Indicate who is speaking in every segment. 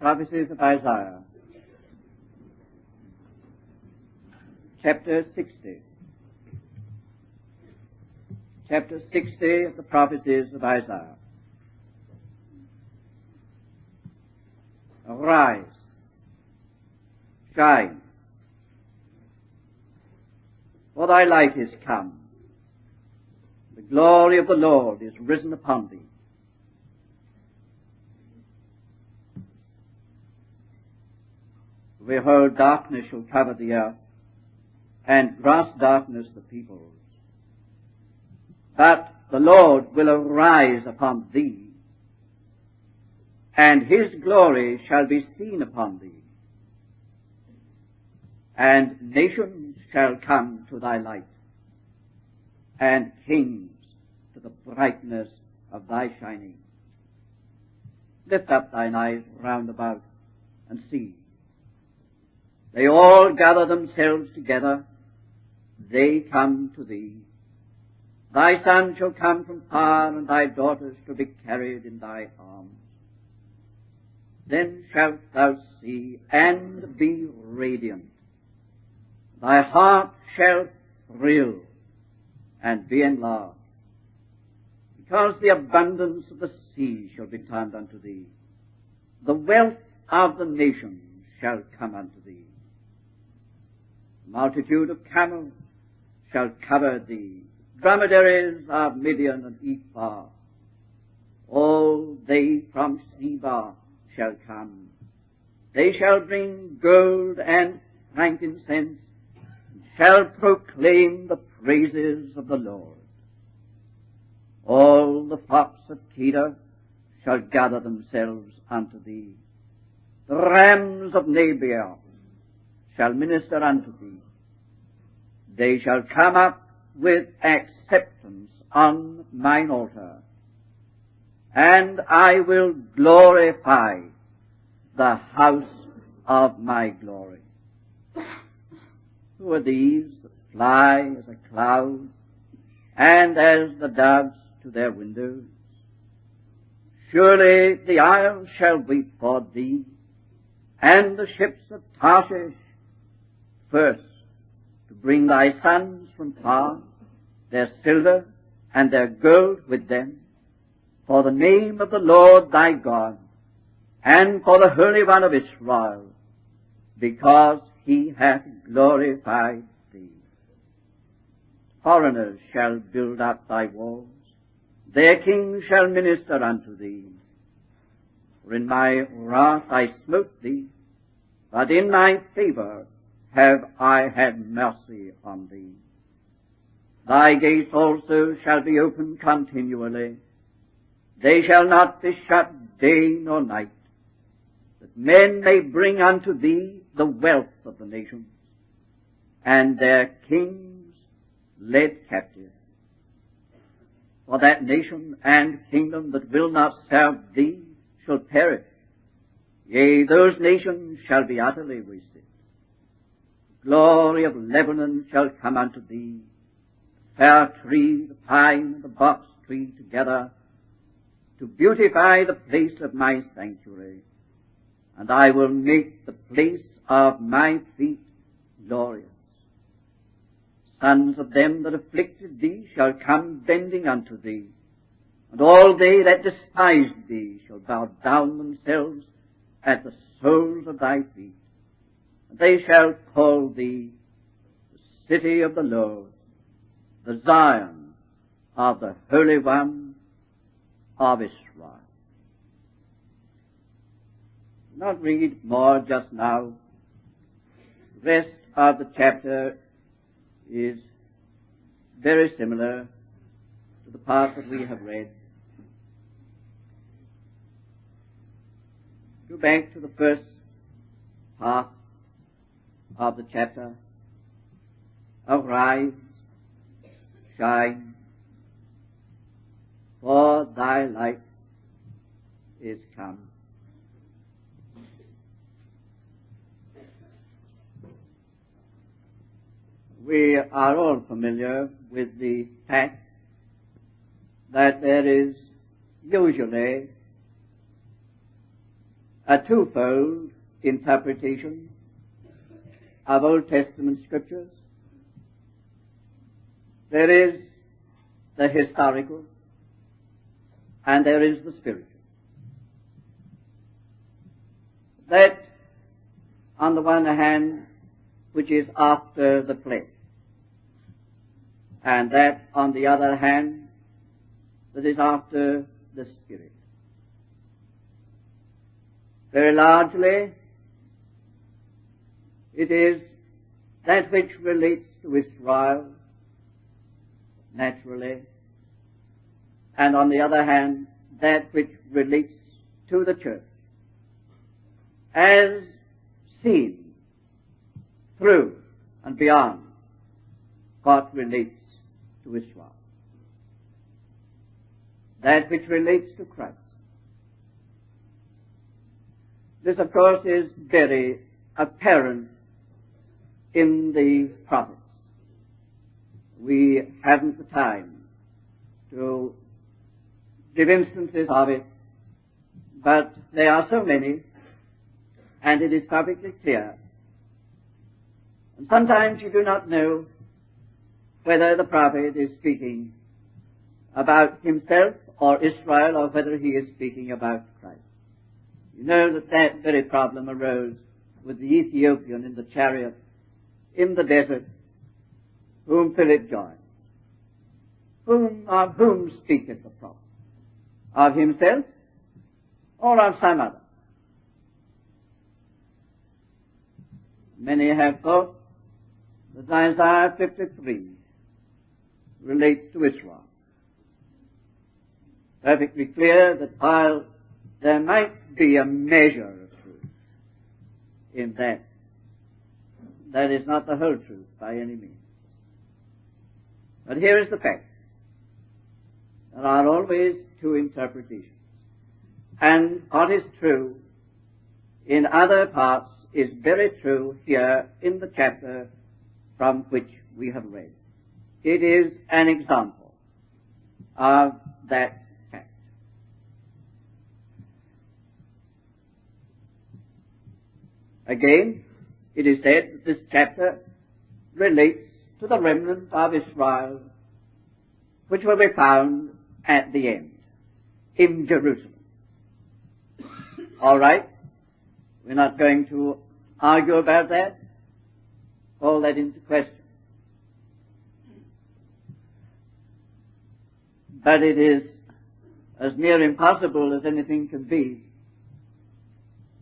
Speaker 1: prophecies of Isaiah, chapter 60. Chapter 60 of the prophecies of Isaiah. Arise, shine, for thy light is come. The glory of the Lord is risen upon thee. Behold, darkness shall cover the earth, and gross darkness the peoples. But the Lord will arise upon thee, and his glory shall be seen upon thee. And nations shall come to thy light, and kings to the brightness of thy shining. Lift up thine eyes round about, and see. They all gather themselves together, they come to thee. Thy sons shall come from far, and thy daughters shall be carried in thy arms. Then shalt thou see and be radiant. Thy heart shall thrill and be enlarged, because the abundance of the sea shall be turned unto thee. The wealth of the nations shall come unto thee. The multitude of camels shall cover thee, dromedaries of Midian and Ephah. All they from Sheba shall come. They shall bring gold and frankincense, and shall proclaim the praises of the Lord. All the flocks of Kedar shall gather themselves unto thee. The rams of Nabaioth shall minister unto thee. They shall come up with acceptance on mine altar, and I will glorify the house of my glory. Who are these that fly as a cloud, and as the doves to their windows? Surely the isles shall weep for thee, and the ships of Tarshish first, to bring thy sons from far, their silver and their gold with them, for the name of the Lord thy God, and for the Holy One of Israel, because he hath glorified thee. Foreigners shall build up thy walls, their kings shall minister unto thee. For in my wrath I smote thee, but in my favor have I had mercy on thee. Thy gates also shall be open continually. They shall not be shut day nor night, that men may bring unto thee the wealth of the nations, and their kings led captive. For that nation and kingdom that will not serve thee shall perish. Yea, those nations shall be utterly wasted. The glory of Lebanon shall come unto thee, the fair tree, the pine, and the box tree together, to beautify the place of my sanctuary. And I will make the place of my feet glorious. Sons of them that afflicted thee shall come bending unto thee, and all they that despised thee shall bow down themselves at the soles of thy feet. And they shall call thee the city of the Lord, the Zion of the Holy One of Israel. I'll not read more just now. The rest of the chapter is very similar to the part that we have read. Go back to the first part of the chapter. Arise, shine, for thy light is come. We are all familiar with the fact that there is usually a twofold interpretation of Old Testament scriptures. There is the historical and there is the spiritual. That, on the one hand, which is after the flesh, and that, on the other hand, that is after the Spirit. Very largely, it is that which relates to Israel, naturally, and on the other hand, that which relates to the church, as seen through and beyond what relates to Israel. That which relates to Christ. This, of course, is very apparent in the prophets. We haven't the time to give instances of it, but there are so many, and it is perfectly clear. And sometimes you do not know whether the prophet is speaking about himself or Israel, or whether he is speaking about Christ. You know that that very problem arose with the Ethiopian in the chariot in the desert, whom Philip joined. Of whom speaketh the prophet? Of himself or of some other? Many have thought that Isaiah 53 relates to Israel. Perfectly clear that while there might be a measure of truth in that, that is not the whole truth by any means. But here is the fact. There are always two interpretations. And what is true in other parts is very true here in the chapter from which we have read. It is an example of that fact. Again, it is said that this chapter relates to the remnant of Israel, which will be found at the end, in Jerusalem. All right, we're not going to argue about that, call that into question. But it is as near impossible as anything can be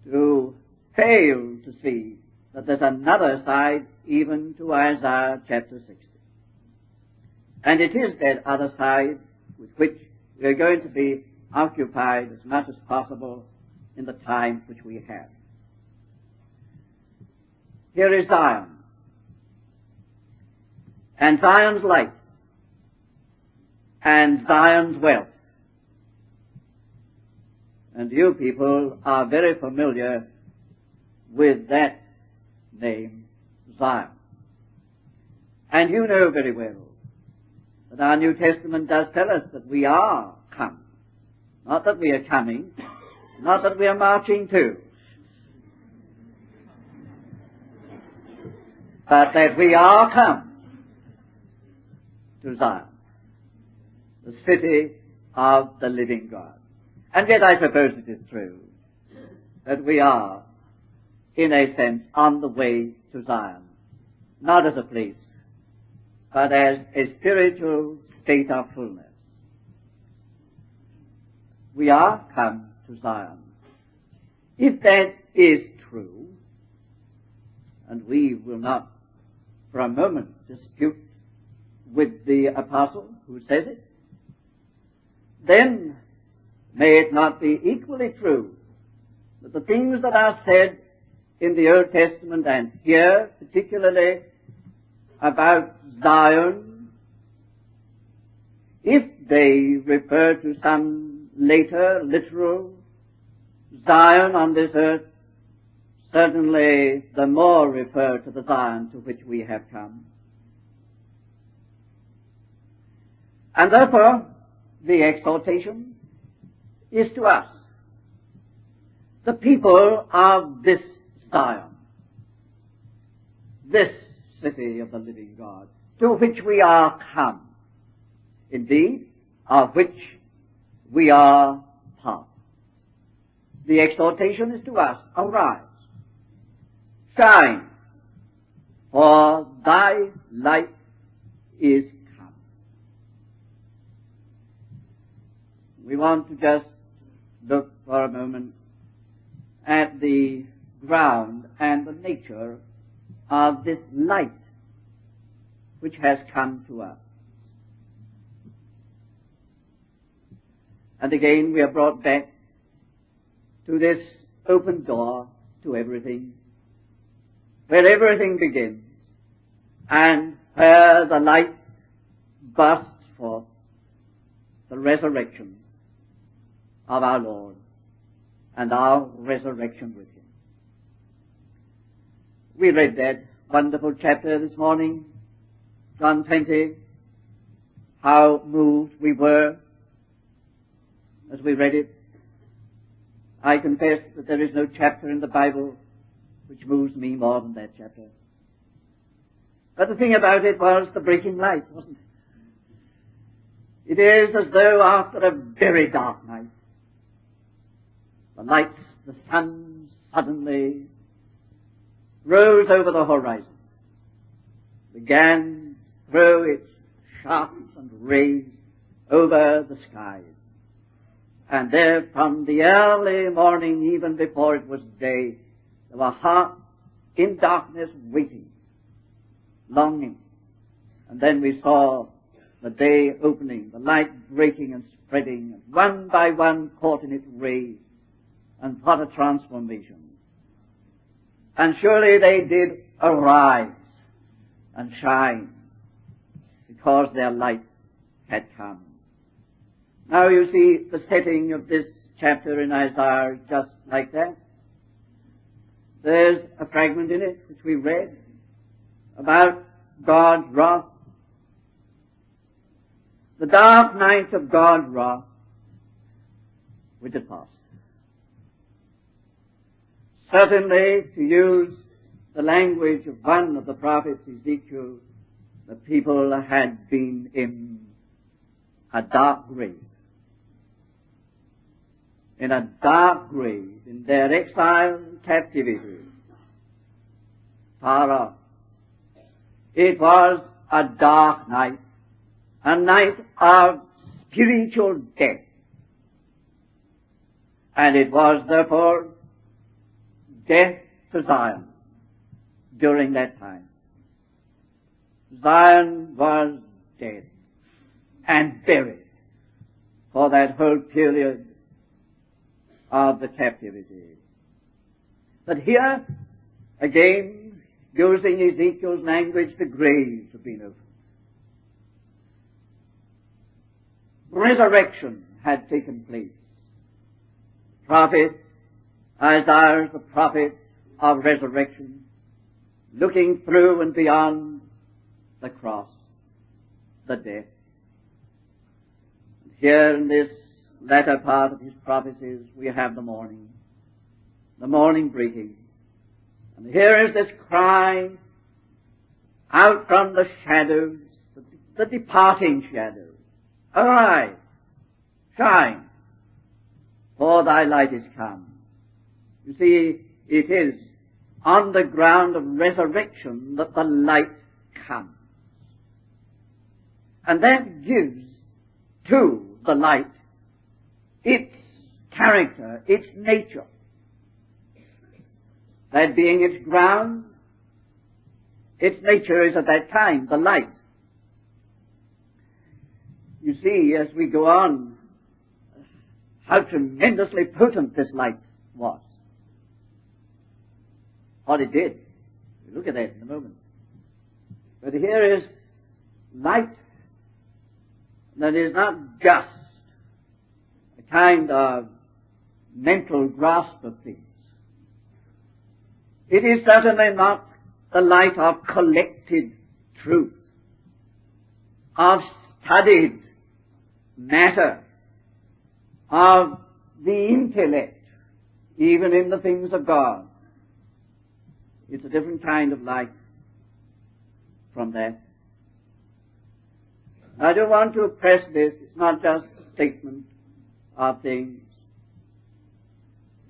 Speaker 1: to fail to see that there's another side even to Isaiah chapter 60. And it is that other side with which we are going to be occupied as much as possible in the time which we have. Here is Zion, and Zion's light, and Zion's wealth. And you people are very familiar with that name, Zion. And you know very well that our New Testament does tell us that we are come. Not that we are coming, not that we are marching to, but that we are come to Zion, the city of the living God. And yet I suppose it is true that we are, in a sense, on the way to Zion, not as a place, but as a spiritual state of fullness. We are come to Zion. If that is true, and we will not for a moment dispute with the apostle who says it, then may it not be equally true that the things that are said in the Old Testament and here particularly about Zion, if they refer to some later literal Zion on this earth, certainly the more refer to the Zion to which we have come. And therefore, the exhortation is to us the people of this Zion, this city of the living God, to which we are come, indeed, of which we are part. The exhortation is to us, arise, shine, for thy light is come. We want to just look for a moment at the ground and the nature of this light which has come to us. And again we are brought back to this open door to everything, where everything begins, and where the light bursts forth, the resurrection of our Lord and our resurrection with Him. We read that wonderful chapter this morning, John 20, how moved we were as we read it. I confess that there is no chapter in the Bible which moves me more than that chapter. But the thing about it was the breaking light, wasn't it? It is as though after a very dark night, the lights, the sun suddenly rose over the horizon, began to throw its shafts and rays over the skies. And there from the early morning, even before it was day, there were hearts in darkness waiting, longing. And then we saw the day opening, the light breaking and spreading, and one by one caught in its rays. And what a transformation. And surely they did arise and shine, because their light had come. Now you see the setting of this chapter in Isaiah is just like that. There's a fragment in it which we read about God's wrath. The dark night of God's wrath, which is past. Certainly, to use the language of one of the prophets, Ezekiel, the people had been in a dark grave. In a dark grave, in their exile and captivity, far off. It was a dark night, a night of spiritual death. And it was therefore death to Zion during that time. Zion was dead and buried for that whole period of the captivity. But here, again, using Ezekiel's language, the graves have been opened. Resurrection had taken place. Prophet Isaiah, the prophet of resurrection, looking through and beyond the cross, the death. And here in this latter part of his prophecies, we have the morning breaking. And here is this cry out from the shadows, the departing shadows. Arise, shine, for thy light is come. You see, it is on the ground of resurrection that the light comes. And that gives to the light its character, its nature. That being its ground, its nature is of that kind, the light. You see, as we go on, how tremendously potent this light was. What it did. We'll look at that in a moment. But here is light that is not just a kind of mental grasp of things. It is certainly not the light of collected truth, of studied matter, of the intellect, even in the things of God. It's a different kind of light from that. I do want to press this. It's not just a statement of things.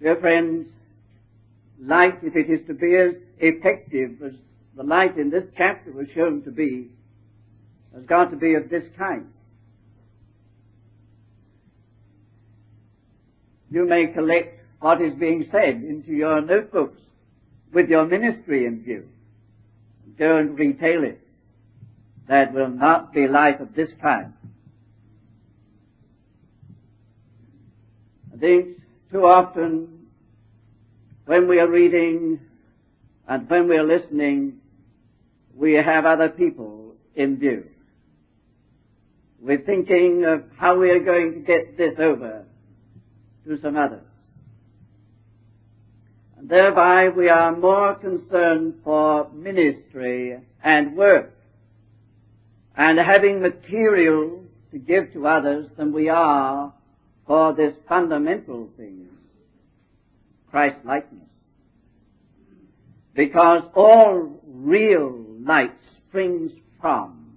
Speaker 1: Dear friends, light, if it is to be as effective as the light in this chapter was shown to be, has got to be of this kind. You may collect what is being said into your notebooks with your ministry in view. Go and retail it. That will not be light of this kind. I think too often when we are reading and when we are listening, we have other people in view. We're thinking of how we are going to get this over to some others. And thereby we are more concerned for ministry and work and having material to give to others than we are for this fundamental thing, Christ-likeness. Because all real light springs from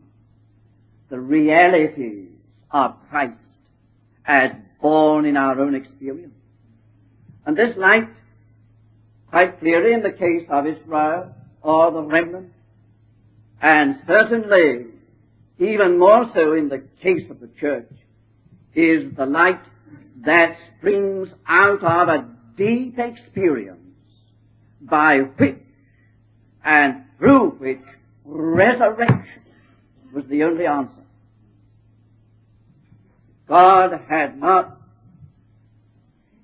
Speaker 1: the realities of Christ as born in our own experience. And this light, quite clearly in the case of Israel or the remnant, and certainly even more so in the case of the church, is the light that springs out of a deep experience by which and through which resurrection was the only answer. God had not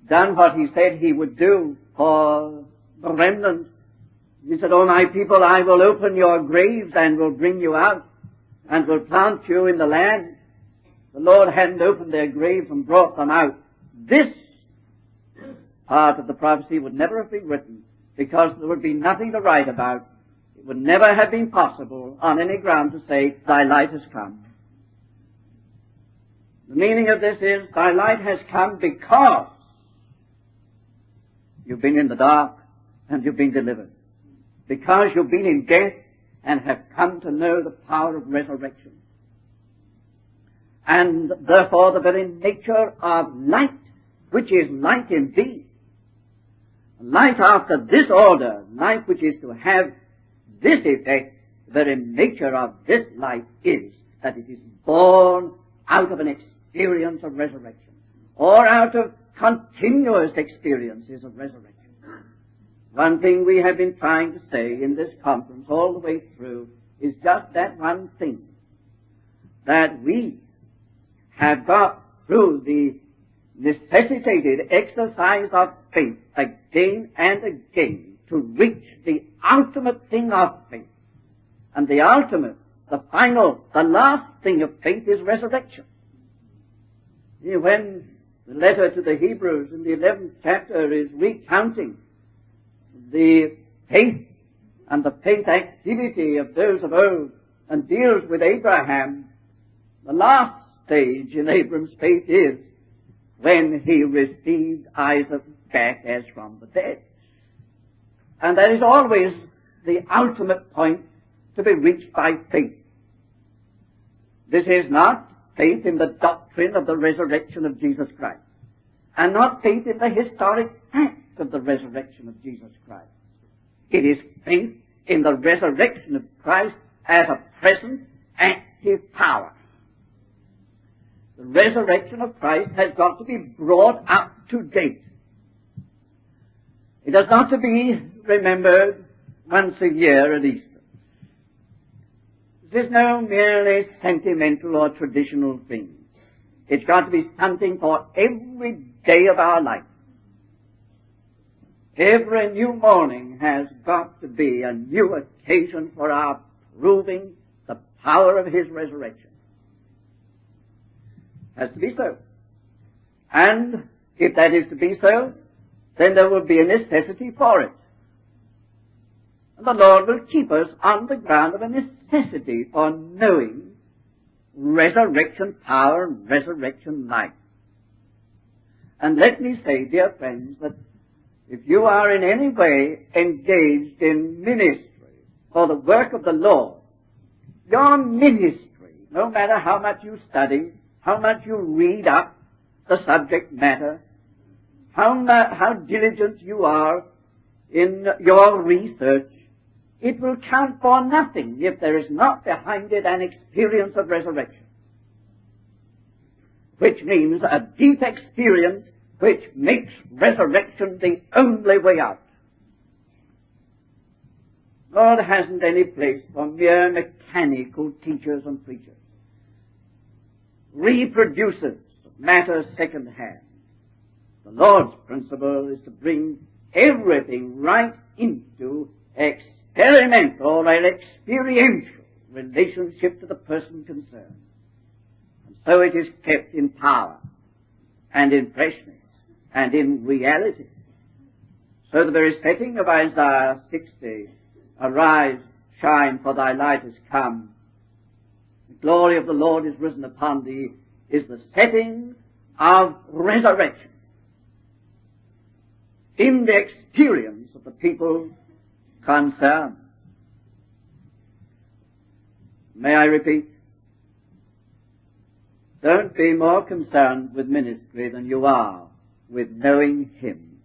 Speaker 1: done what he said he would do for the remnant. He said, "O my people, I will open your graves and will bring you out and will plant you in the land." The Lord hadn't opened their graves and brought them out. This part of the prophecy would never have been written because there would be nothing to write about. It would never have been possible on any ground to say, "Thy light has come." The meaning of this is, thy light has come because you've been in the dark and you've been delivered. Because you've been in death and have come to know the power of resurrection. And therefore the very nature of light, which is light indeed, light after this order, light which is to have this effect, the very nature of this light is that it is born out of an experience of resurrection, or out of continuous experiences of resurrection. One thing we have been trying to say in this conference all the way through is just that one thing, that we have got through the necessitated exercise of faith again and again to reach the ultimate thing of faith. And the ultimate, the final, the last thing of faith is resurrection. When the letter to the Hebrews in the 11th chapter is recounting the faith and the faith activity of those of old and deals with Abraham, the last stage in Abraham's faith is when he received Isaac back as from the dead. And that is always the ultimate point to be reached by faith. This is not faith in the doctrine of the resurrection of Jesus Christ, and not faith in the historic act of the resurrection of Jesus Christ. It is faith in the resurrection of Christ as a present active power. The resurrection of Christ has got to be brought up to date. It has not to be remembered once a year at Easter. This is no merely sentimental or traditional thing. It's got to be something for every day of our life. Every new morning has got to be a new occasion for our proving the power of His resurrection. Has to be so. And if that is to be so, then there will be a necessity for it. And the Lord will keep us on the ground of a necessity for knowing resurrection power and resurrection life. And let me say, dear friends, that if you are in any way engaged in ministry for the work of the Lord, your ministry, no matter how much you study, how much you read up the subject matter, how diligent you are in your research, it will count for nothing if there is not behind it an experience of resurrection, which means a deep experience which makes resurrection the only way out. God hasn't any place for mere mechanical teachers and preachers, reproducers of matters second-hand. The Lord's principle is to bring everything right into experimental or experiential relationship to the person concerned. And so it is kept in power and in freshness and in reality. So the very setting of Isaiah 60, arise, shine, for thy light has come, the glory of the Lord is risen upon thee, is the setting of resurrection in the experience of the people concerned. May I repeat? Don't be more concerned with ministry than you are with knowing Him.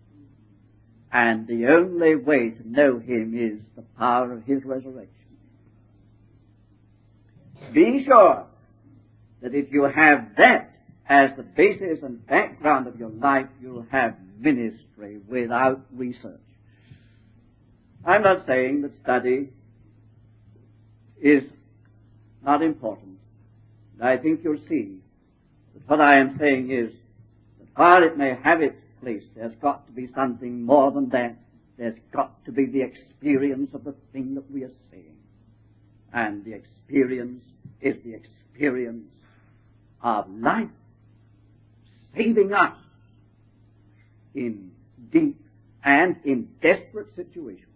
Speaker 1: And the only way to know Him is the power of His resurrection. Be sure that if you have that as the basis and background of your life, you'll have ministry without research. I'm not saying that study is not important. I think you'll see that what I am saying is that while it may have its place, there's got to be something more than that. There's got to be the experience of the thing that we are saying. And the experience is the experience of life saving us in deep and in desperate situations.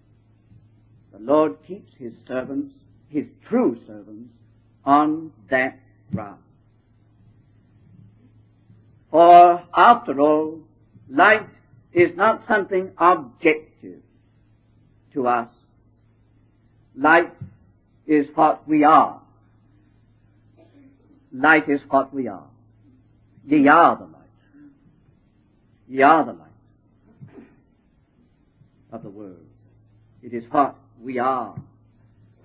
Speaker 1: The Lord keeps His servants, His true servants, on that ground. For, after all, light is not something objective to us. Light is what we are. Light is what we are. Ye are the light. Ye are the light of the world. It is what we are.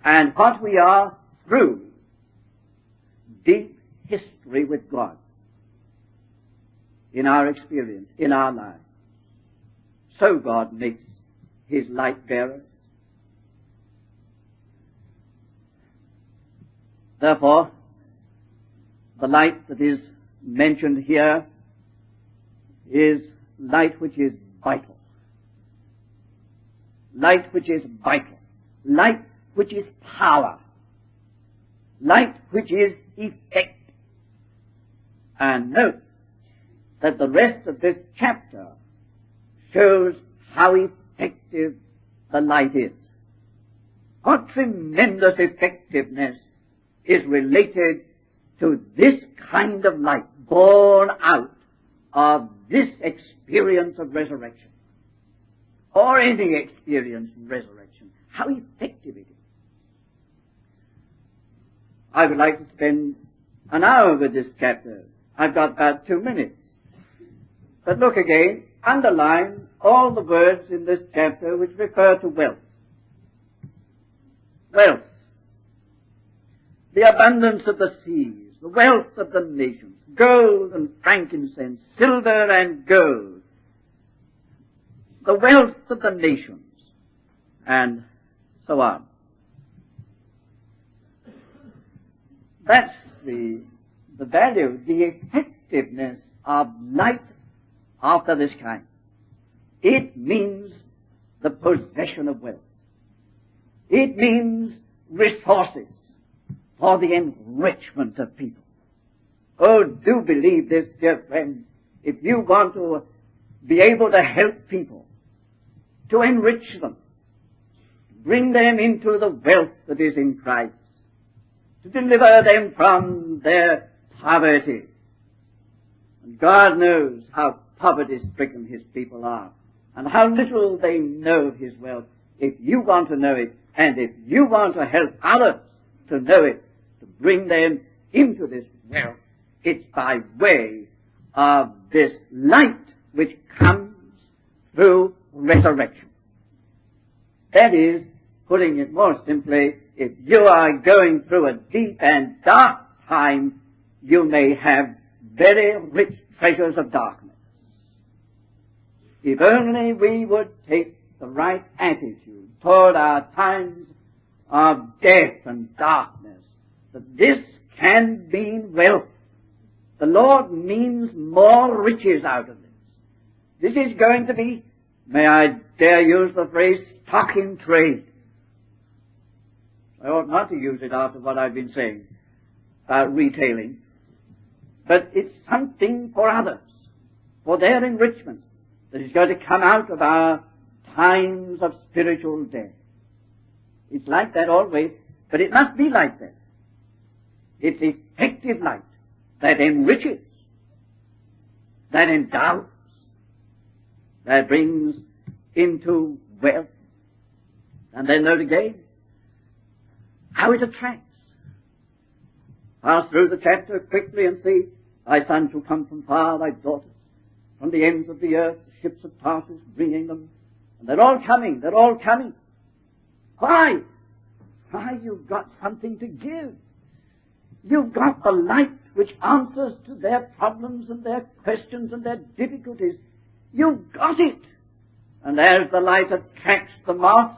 Speaker 1: And what we are through deep history with God in our experience, in our lives. So God makes His light bearers. Therefore, the light that is mentioned here is light which is vital. Light which is vital. Light which is power. Light which is effect. And note that the rest of this chapter shows how effective the light is. What tremendous effectiveness is related to this kind of light born out of this experience of resurrection, or any experience of resurrection. How effective it is. I would like to spend an hour with this chapter. I've got about 2 minutes. But look again, underline all the words in this chapter which refer to wealth. Wealth. The abundance of the seas, the wealth of the nations, gold and frankincense, silver and gold, the wealth of the nations, and so on. That's the value, the effectiveness of light after this kind. It means the possession of wealth. It means resources for the enrichment of people. Oh, do believe this, dear friends. If you want to be able to help people, to enrich them, bring them into the wealth that is in Christ, to deliver them from their poverty. And God knows how poverty-stricken His people are, and how little they know of his will. If you want to know it, and if you want to help others to know it, to bring them into this will, it's by way of this light which comes through resurrection. That is, putting it more simply, if you are going through a deep and dark time, you may have very rich treasures of darkness. If only we would take the right attitude toward our times of death and darkness, that this can mean wealth. The Lord means more riches out of this. This is going to be, may I dare use the phrase, stock in trade. I ought not to use it after what I've been saying about retailing. But it's something for others, for their enrichment, that is going to come out of our times of spiritual death. It's like that always, but it must be like that. It's effective light that enriches, that endows, that brings into wealth. And then note again how it attracts. Pass through the chapter quickly and see, thy sons will come from far, thy daughters from the ends of the earth, the ships of Tarsus bringing them. And they're all coming. Why? Why, you've got something to give. You've got the light which answers to their problems and their questions and their difficulties. You've got it. And as the light attracts the moth,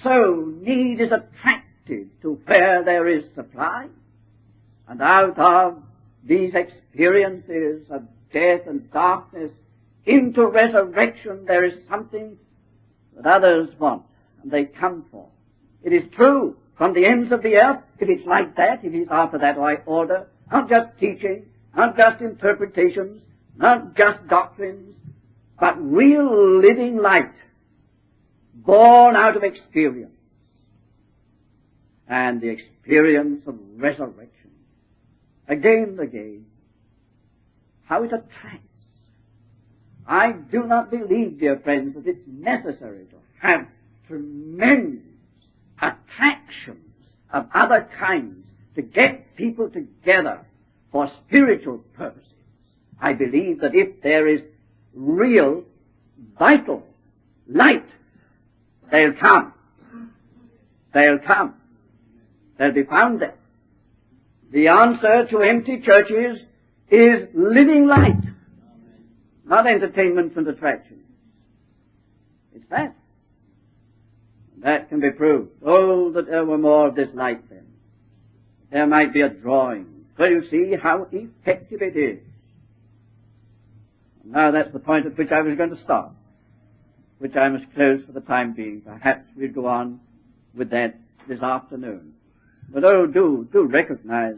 Speaker 1: so need is attracted to where there is supply. And out of these experiences of death and darkness into resurrection, there is something that others want and they come for. It is true from the ends of the earth, if it's like that, if it's after that order, not just teaching, not just interpretations, not just doctrines, but real living light born out of experience, and the experience of resurrection. Again and again, how it attracts. I do not believe, dear friends, that it's necessary to have tremendous attractions of other kinds to get people together for spiritual purposes. I believe that if there is real, vital light, they'll come. They'll be found there. The answer to empty churches is living light, not entertainments and attractions. It's that. That can be proved. Oh, that there were more of this light then. There might be a drawing. So you see how effective it is. Now that's the point at which I was going to stop, which I must close for the time being. Perhaps we'll go on with that this afternoon. But do recognize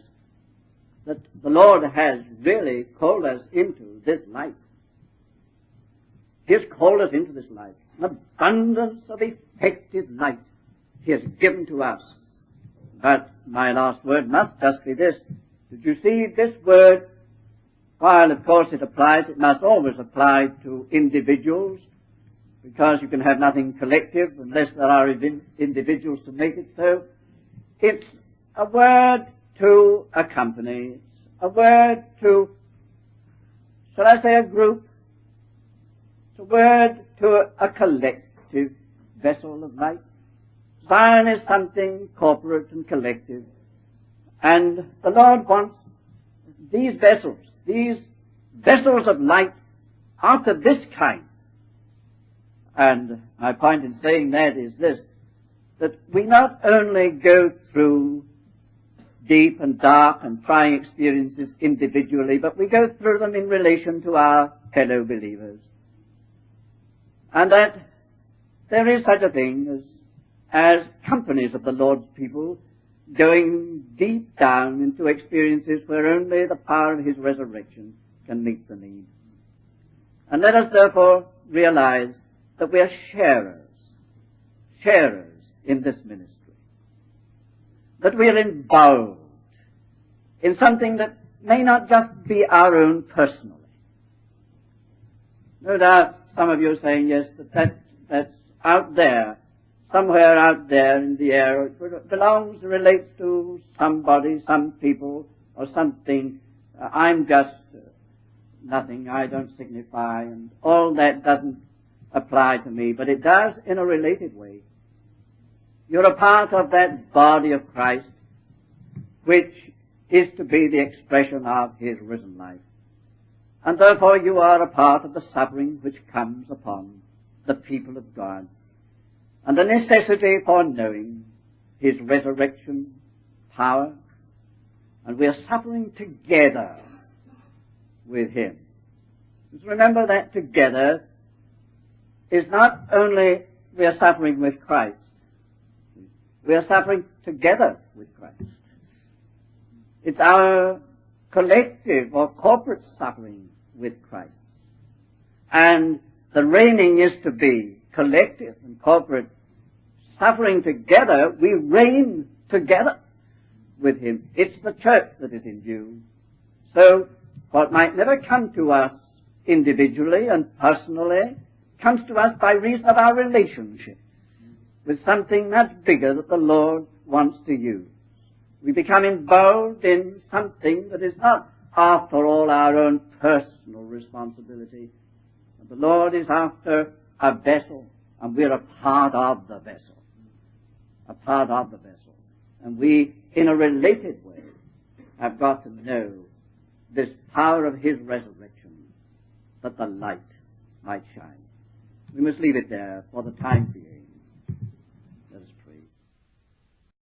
Speaker 1: that the Lord has really called us into this light. He has called us into this light. An abundance of effective light He has given to us. But my last word must just be this. Did you see this word? While of course it applies, it must always apply to individuals, because you can have nothing collective unless there are individuals to make it so. It's a word to a company. It's a word to, shall I say, a group. It's a word to a collective vessel of light. Zion is something corporate and collective. And the Lord wants these vessels of light after this kind. And my point in saying that is this, that we not only go through deep and dark and trying experiences individually, but we go through them in relation to our fellow believers. And that there is such a thing as companies of the Lord's people going deep down into experiences where only the power of His resurrection can meet the need. And let us therefore realize that we are sharers in this ministry. That we are involved in something that may not just be our own personally. No doubt some of you are saying, yes, that's out there, somewhere out there in the air. It belongs, relates to somebody, some people, or something. I'm just nothing, I don't signify, and all that doesn't apply to me, but it does in a related way. You're a part of that body of Christ, which is to be the expression of His risen life. And therefore you are a part of the suffering which comes upon the people of God, and the necessity for knowing His resurrection power, and we are suffering together with Him. Just remember that together is not only we are suffering with Christ, we are suffering together with Christ. It's our collective or corporate suffering with Christ. And the reigning is to be collective and corporate. Suffering together, we reign together with Him. It's the church that is in view. So, what might never come to us individually and personally comes to us by reason of our relationship with something much bigger that the Lord wants to use. We become involved in something that is not, after all, our own personal responsibility. The Lord is after a vessel, and we're a part of the vessel. A part of the vessel. And we, in a related way, have got to know this power of His resurrection, that the light might shine. We must leave it there for the time being.